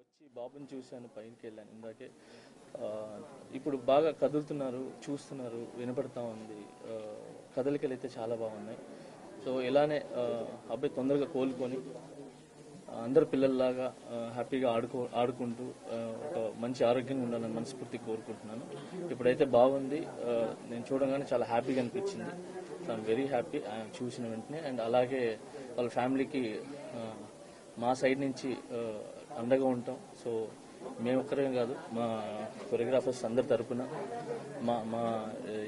వచ్చి బాబుని చూశాను, పైకి వెళ్ళాను ఇందాకే. ఇప్పుడు బాగా కదులుతున్నారు, చూస్తున్నారు, వినపడతా ఉంది. కదలికలు అయితే చాలా బాగున్నాయి. సో ఇలానే అబ్బాయి తొందరగా కోలుకొని అందరు పిల్లల్లాగా హ్యాపీగా ఆడుకుంటూ ఒక మంచి ఆరోగ్యంగా ఉండాలని మనస్ఫూర్తి కోరుకుంటున్నాను. ఇప్పుడైతే బాగుంది. నేను చూడగానే చాలా హ్యాపీగా అనిపించింది. సో ఐఎమ్ వెరీ హ్యాపీ చూసిన వెంటనే. అండ్ అలాగే వాళ్ళ ఫ్యామిలీకి మా సైడ్ నుంచి అండగా ఉంటాం. సో మేము ఒక్కరే కాదు, మా కొరియోగ్రాఫర్స్ అందరి తరపున, మా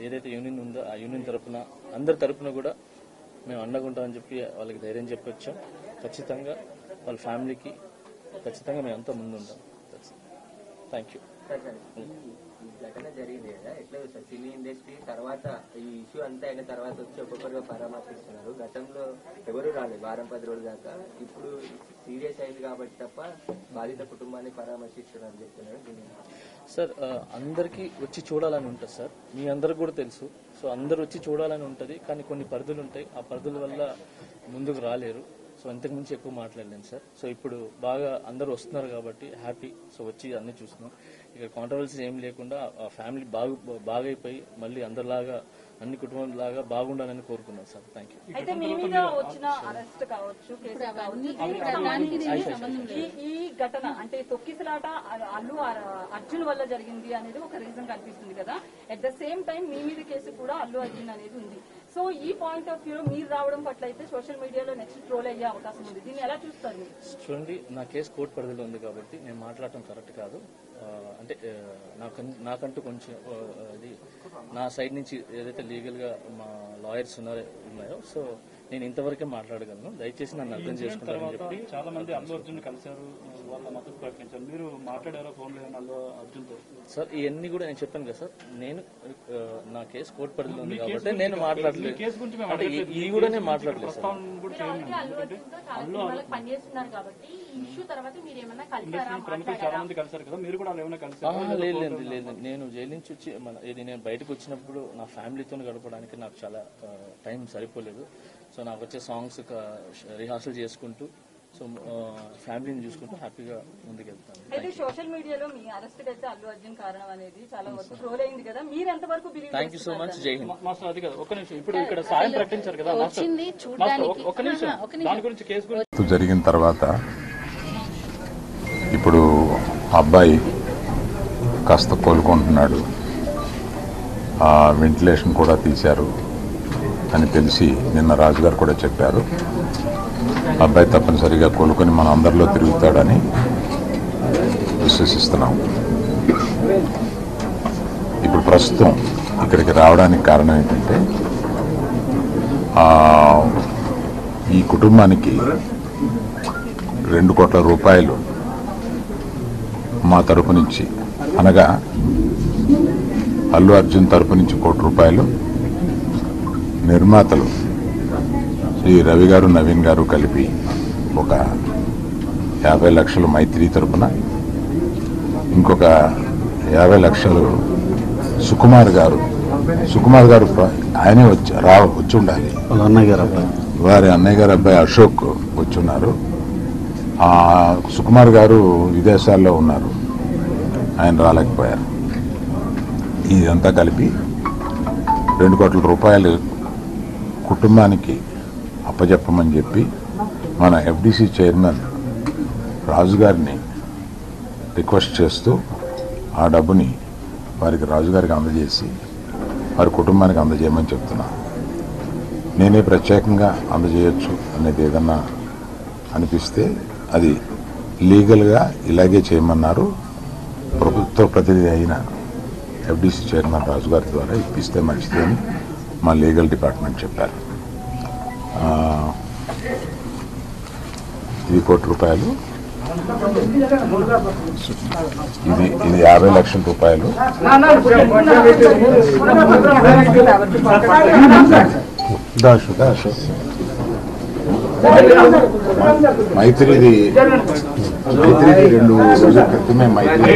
ఏదైతే యూనియన్ ఉందో ఆ యూనియన్ తరపున, అందరి తరపున కూడా మేము అండగా ఉంటామని చెప్పి వాళ్ళకి ధైర్యం చెప్పి వచ్చాం. ఖచ్చితంగా వాళ్ళ ఫ్యామిలీకి ఖచ్చితంగా మేము అంతా ముందు ఉంటాం. Thank you. ఘటన జరిగింది కదా, ఎట్లా సార్ సినీ ఇండస్ట్రీ తర్వాత ఈ ఇష్యూ అంతా అయిన తర్వాత వచ్చి ఒక్కొక్కరుగా పరామర్శిస్తున్నారు. గతంలో ఎవరు రాలేదు వారం 10 రోజుల దాకా. ఇప్పుడు సీరియస్ అయింది కాబట్టి తప్ప బాధిత కుటుంబాన్ని పరామర్శిస్తున్నారు అని చెప్తున్నారు. సార్ అందరికీ వచ్చి చూడాలని ఉంటుంది సార్, మీ అందరికి కూడా తెలుసు. సో అందరు వచ్చి చూడాలని ఉంటుంది, కానీ కొన్ని పరిధులు ఉంటాయి. ఆ పరిధుల వల్ల ముందుకు రాలేరు. సో ఇంతకుమించి ఎక్కువ మాట్లాడలేను సార్. సో ఇప్పుడు బాగా అందరూ వస్తున్నారు కాబట్టి హ్యాపీ. సో వచ్చి అన్ని చూస్తున్నాం. ఇక్కడ కాంట్రవర్సీ ఏం లేకుండా ఆ ఫ్యామిలీ బాగైపోయి మళ్ళీ అందరిలాగా అన్ని కుటుంబాలలాగా బాగుండాలని కోరుకున్నాం సార్. Thank you. అయితే మీ మీద వచ్చిన అరెస్ట్ కావచ్చు, కేసు కావచ్చు, ఈ ఘటన అంటే తొక్కిసలాట అల్లు అర్జున్ వల్ల జరిగింది అనేది ఒక రీజన్ కనిపిస్తుంది కదా. అట్ ద సేమ్ టైం మీ మీద కేసు కూడా అల్లు అర్జున్ అనేది ఉంది. సో ఈ పాయింట్ ఆఫ్ వ్యూ మీరు రావడం పట్ల అయితే సోషల్ మీడియాలో నెక్స్ట్ ట్రోల్ అయ్యే అవకాశం ఉంది. దీన్ని ఎలా చూస్తారు? చూడండి, నా కేసు కోర్టు పరిధిలో ఉంది కాబట్టి నేను మాట్లాడటం కరెక్ట్ కాదు. అంటే నాకంటూ కొంచెం ఇది నా సైడ్ నుంచి ఏదైతే లీగల్గా మా లాయర్స్ ఉన్నాయో సో నేను ఇంతవరకే మాట్లాడగలను. దయచేసి నన్ను అర్థం చేసుకుంటారని చెప్పి. చాలా మంది అల్లు అర్జున్ కలిశారు, వాళ్ళ మద్దతు ప్రకటించారు. మీరు మాట్లాడారో ఫోన్ లో అల్లు అర్జున్తో? సార్ ఇవన్నీ కూడా నేను చెప్పాను కదా సార్, నేను నా కేసు కోర్టు పరిధిలో ఉంది కాబట్టి నేను మాట్లాడలేదు. అంటే ఇది కూడా నేను మాట్లాడలేదు సార్. లేదు, నేను జైలు నుంచి వచ్చి నేను బయటకు వచ్చినప్పుడు నా ఫ్యామిలీతో గడపడానికి నాకు చాలా టైం సరిపోలేదు. సో నాకు వచ్చే సాంగ్స్ రిహార్సల్ చేసుకుంటూ సో ఫ్యామిలీని చూసుకుంటూ హ్యాపీగా ముందుకెళ్తాను. అయితే సోషల్ మీడియాలో మీ అరెస్ట్ అయితే అల్లు అర్జున్ కారణం అనేది చాలా వరకు ట్రోల్ అయింది కదా, మీరు ఎంతవరకు believe? Thank you so much. జై హింద్. మాస్టర్ అది కదా, ఒక్క నిమిషం. ఇప్పుడు ఇక్కడ సాయం ప్రకటించారు కదా మాస్టర్, ఒక్క నిమిషం. దాని గురించి కేసు గురించి జరిగిన తర్వాత ఇప్పుడు అబ్బాయి కాస్త కోలుకుంటున్నాడు, వెంటిలేషన్ కూడా తీశారు అని తెలిసి నిన్న రాజుగారు కూడా చెప్పారు. అబ్బాయి తప్పనిసరిగా కోలుకొని మన అందరిలో తిరుగుతాడని విశ్వసిస్తున్నాం. ఇప్పుడు ప్రస్తుతం ఇక్కడికి రావడానికి కారణం ఏంటంటే ఈ కుటుంబానికి 2 కోట్ల రూపాయలు మా తరపు నుంచి, అనగా అల్లు అర్జున్ తరపు నుంచి 1 కోటి రూపాయలు, నిర్మాతలు శ్రీ రవి గారు నవీన్ గారు కలిపి ఒక 50 లక్షలు మైత్రి తరపున, ఇంకొక 50 లక్షలు సుకుమార్ గారు ఆయనే వచ్చి ఉండాలి, వారి అన్నయ్య గారు అబ్బాయి అశోక్ వచ్చున్నారు. సుకుమార్ గారు విదేశాల్లో ఉన్నారు, ఆయన రాలేకపోయారు. ఇదంతా కలిపి 2 కోట్ల రూపాయలు కుటుంబానికి అప్పచెప్పమని చెప్పి మన ఎఫ్డిసి చైర్మన్ రాజు గారిని రిక్వెస్ట్ చేస్తూ ఆ డబ్బుని వారికి రాజుగారికి అందజేసి వారి కుటుంబానికి అందజేయమని చెప్తున్నా. నేనే ప్రత్యేకంగా అందజేయచ్చు అనేది ఏదన్నా అనిపిస్తే అది లీగల్గా ఇలాగే చేయమన్నారు. ప్రభుత్వ ప్రతినిధి అయిన ఎఫ్డిసి చైర్మన్ రాజు గారి ద్వారా ఇప్పిస్తే మంచిది అని మా లీగల్ డిపార్ట్మెంట్ చెప్పారు. ఇది 1 కోటి రూపాయలు, ఇది 50 లక్షల రూపాయలు. మైత్రిది 2 రోజుల క్రితమే మైత్రి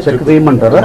చెక్ తీయమంటారా?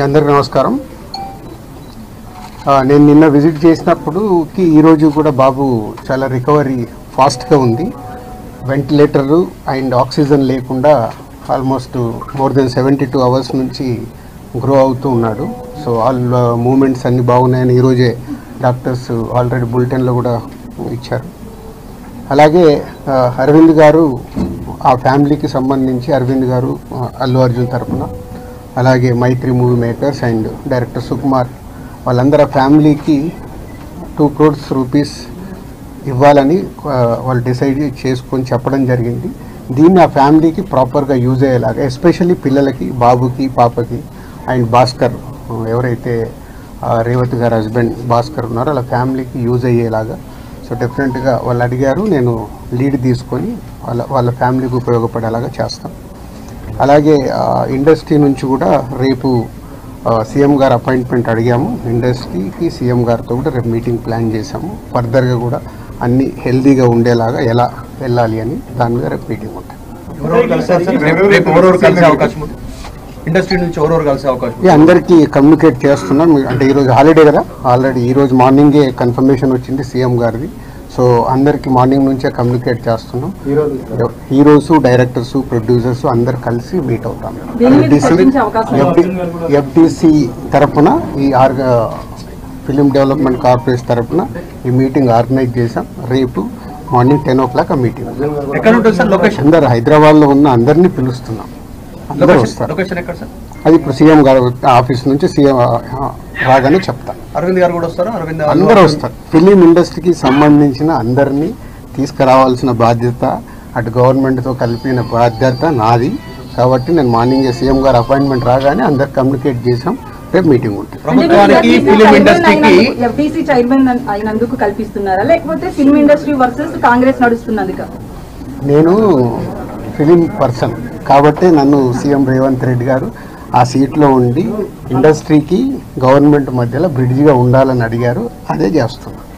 అందరికి నమస్కారం. నేను నిన్న విజిట్ చేసినప్పుడుకి ఈరోజు కూడా బాబు చాలా రికవరీ ఫాస్ట్గా ఉంది. వెంటిలేటరు అండ్ ఆక్సిజన్ లేకుండా ఆల్మోస్ట్ మోర్ దెన్ 72 hours నుంచి గ్రో అవుతూ ఉన్నాడు. సో ఆల్ మూమెంట్స్ అన్నీ బాగున్నాయని ఈరోజే డాక్టర్స్ ఆల్రెడీ బులెటిన్లో కూడా ఇచ్చారు. అలాగే అరవింద్ గారు ఆ ఫ్యామిలీకి సంబంధించి అరవింద్ గారు అల్లు అర్జున్ తరఫున, అలాగే Mythri movie makers and director Sukumar వాళ్ళందరూ ఫ్యామిలీకి 2 crores rupees ఇవ్వాలని వాళ్ళు డిసైడ్ చేసుకొని చెప్పడం జరిగింది. దీన్ని ఆ ఫ్యామిలీకి ప్రాపర్గా యూజ్ అయ్యేలాగా, ఎస్పెషల్లీ పిల్లలకి, బాబుకి, పాపకి అండ్ భాస్కర్ ఎవరైతే రేవతి గారు హస్బెండ్ భాస్కర్ ఉన్నారో వాళ్ళ ఫ్యామిలీకి యూజ్ అయ్యేలాగా. సో డెఫినెట్గా వాళ్ళు అడిగారు, నేను లీడ్ తీసుకొని వాళ్ళ ఫ్యామిలీకి ఉపయోగపడేలాగా చేస్తాను. అలాగే ఇండస్ట్రీ నుంచి కూడా రేపు సీఎం గారు అపాయింట్మెంట్ అడిగాము. ఇండస్ట్రీకి సీఎం గారితో కూడా రేపు మీటింగ్ ప్లాన్ చేశాము. ఫర్దర్గా కూడా అన్ని హెల్దీగా ఉండేలాగా ఎలా వెళ్ళాలి అని దాని మీద రేపు మీటింగ్ ఉంటుంది. ఇండస్ట్రీ నుంచి ఎవరెవరు కలిసే అవకాశం? అందరికీ కమ్యూనికేట్ చేస్తున్నాం. అంటే ఈరోజు హాలిడే కదా, ఆల్రెడీ ఈరోజు మార్నింగే కన్ఫర్మేషన్ వచ్చింది సీఎం గారిది. సో అందరికి మార్నింగ్ నుంచే కమ్యూనికేట్ చేస్తున్నాం. హీరోస్, డైరెక్టర్స్, ప్రొడ్యూసర్స్ అందరు కలిసి మీట్ అవుతాం. ఎఫ్డిసి తరఫున ఈ ఫిలిం డెవలప్మెంట్ కార్పొరేషన్ తరఫున ఈ మీటింగ్ ఆర్గనైజ్ చేశాం. రేపు మార్నింగ్ 10 o'clock ఆ మీటింగ్. ఎక్కడ ఉంటుంది సార్ లొకేషన్? అందరు హైదరాబాద్లో ఉన్న అందరినీ పిలుస్తున్నాం. అందరూ వస్తారు. లొకేషన్ ఎక్కడ సార్? అది ఇప్పుడు సీఎం గారు ఆఫీస్ నుంచి సీఎం రాగానే చెప్తాను. అరవింద్ గారు కూడా వస్తారా? అందరూ వస్తారు. ఫిలిం ఇండస్ట్రీకి సంబంధించిన అందరినీ తీసుకురావాల్సిన బాధ్యత, అటు గవర్నమెంట్తో కలిపిన బాధ్యత నాది. కాబట్టి నేను మార్నింగ్ సీఎం గారు అపాయింట్మెంట్ రాగానే అందరికి కమ్యూనికేట్ చేసాం. రేపు మీటింగ్ ఉంటుంది. ప్రభుత్వానికి ఫిలిం ఇండస్ట్రీకి ఎఫ్డీసీ చైర్మన్ అయినందుకు కల్పిస్తున్నారా, లేకపోతే ఫిల్మ్ ఇండస్ట్రీ వర్సెస్ కాంగ్రెస్ నడుస్తున్నది? నేను ఫిలిం పర్సన్ కాబట్టి నన్ను సీఎం రేవంత్ రెడ్డి గారు ఆ సీట్లో ఉండి ఇండస్ట్రీకి గవర్నమెంట్ మధ్యలో బ్రిడ్జిగా ఉండాలని అడిగారు. అదే చేస్తున్నాను.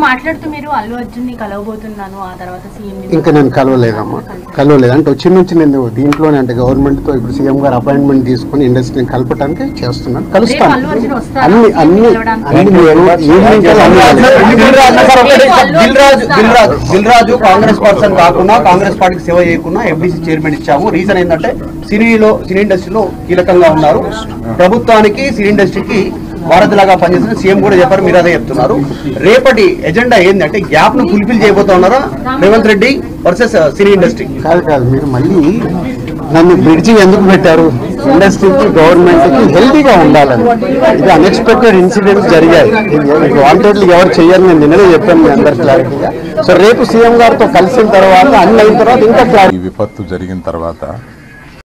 మాట్లాడుతూ మీరు అల్లు అర్జున్ ని కలవబోతున్నాను, ఆ తర్వాత సీఎం ఇంకా నేను కలవలేదమ్మా, కలవలేదు. అంటే వచ్చి నుంచి నేను దీంట్లోనే అంటే గవర్నమెంట్తో ఇప్పుడు సీఎం గారు అపాయింట్మెంట్ తీసుకుని ఇండస్ట్రీని కలపడానికి చేస్తున్నాను. కలుస్తాను. దిల్ రాజు కాంగ్రెస్ పర్సన్ కాకుండా, కాంగ్రెస్ పార్టీకి సేవ చేయకుండా ఎఫ్డీసీ చైర్మన్ ఇచ్చాము. రీజన్ ఏంటంటే సినీ ఇండస్ట్రీలో కీలకంగా ఉన్నారు. ప్రభుత్వానికి సినీ ఇండస్ట్రీకి వారధిలాగా పనిచేసిన సీఎం కూడా చెప్పారు, మీరు అదే చెప్తున్నారు. రేపటి ఎజెండా ఏంటంటే గ్యాప్ ను ఫుల్ఫిల్ చేయబోతా ఉన్నారా Revanth Reddy versus cine industry? కాదు, మీరు మళ్ళీ నన్ను బ్రిడ్జి ఎందుకు పెట్టారు? ఇండస్ట్రీకి, గవర్నమెంట్కి హెల్తీగా ఉండాలని. ఇది అన్ఎక్స్పెక్టెడ్ ఇన్సిడెంట్స్ జరిగాయి. వాంటెడ్లీ ఎవరు చెయ్యాలని నేను నిన్ననే చెప్పాను మీ అందరు క్లారిటీగా. సో రేపు సీఎం గారితో కలిసిన తర్వాత అన్ని అయిన తర్వాత ఇంకా ఈ విపత్తు జరిగిన తర్వాత